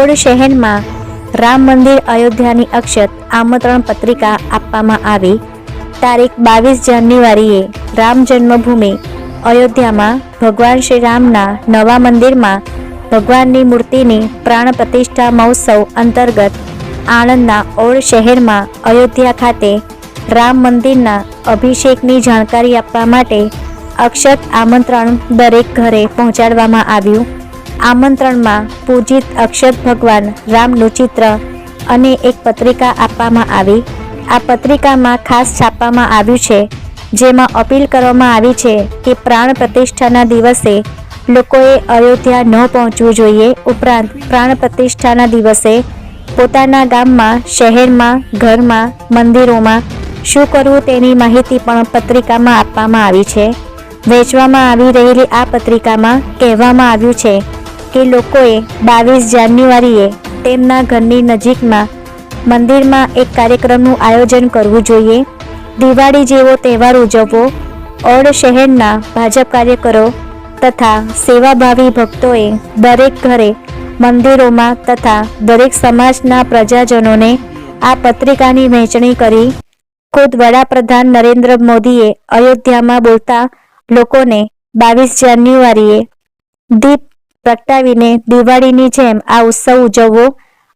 Odd શહેરમાં રામ મંદિર અયોધ્યાની અક્ષત આમંત્રણ પત્રિકા આપવામાં આવી। તારીખ 22 જાન્યુઆરીએ રામ જન્મભૂમિ અયોધ્યામાં ભગવાન શ્રી રામના નવા મંદિરમાં ભગવાનની મૂર્તિની પ્રાણ પ્રતિષ્ઠા મહોત્સવ અંતર્ગત આણંદના ઓડ શહેરમાં અયોધ્યા ખાતે રામ મંદિરના અભિષેકની જાણકારી આપવા માટે અક્ષત આમંત્રણ દરેક ઘરે પહોંચાડવામાં આવ્યું। આમંત્રણમાં પૂજિત અક્ષત ભગવાન રામનું ચિત્ર અને એક પત્રિકા આપવામાં આવી। આ પત્રિકામાં ખાસ છાપવામાં આવ્યું છે, જેમાં અપીલ કરવામાં આવી છે કે પ્રાણ પ્રતિષ્ઠાના દિવસે લોકોએ અયોધ્યા ન પહોંચવું જોઈએ। ઉપરાંત પ્રાણ પ્રતિષ્ઠાના દિવસે પોતાના ગામમાં, શહેરમાં, ઘરમાં, મંદિરોમાં શું કરવું તેની માહિતી પણ પત્રિકામાં આપવામાં આવી છે। વેચવામાં આવી રહેલી આ પત્રિકામાં કહેવામાં આવ્યું છે કે લોકોએ 22 જાન્યુઆરીએ તેમના ઘરની નજીકમાં મંદિરમાં એક કાર્યક્રમનું આયોજન કરવું જોઈએ। દિવાળી જેવો તહેવાર ઉજવવો। ઓડ શહેરના ભાજપ કાર્યકરો તથા સેવાભાવી ભક્તોએ દરેક ઘરે, મંદિરોમાં તથા દરેક સમાજના પ્રજાજનોને આ પત્રિકાની વહેંચણી કરી। ખુદ વડાપ્રધાન નરેન્દ્ર મોદીએ અયોધ્યામાં બોલતા લોકોને 22 જાન્યુઆરીએ દીપ પ્રગટાવીને દિવાળીની જેમ આ ઉત્સવ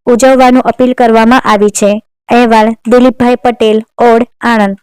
ઉજવવાનું અપીલ કરવામાં આવી છે। અહેવાલ દિલીપભાઈ પટેલ, ઓડ, આણંદ।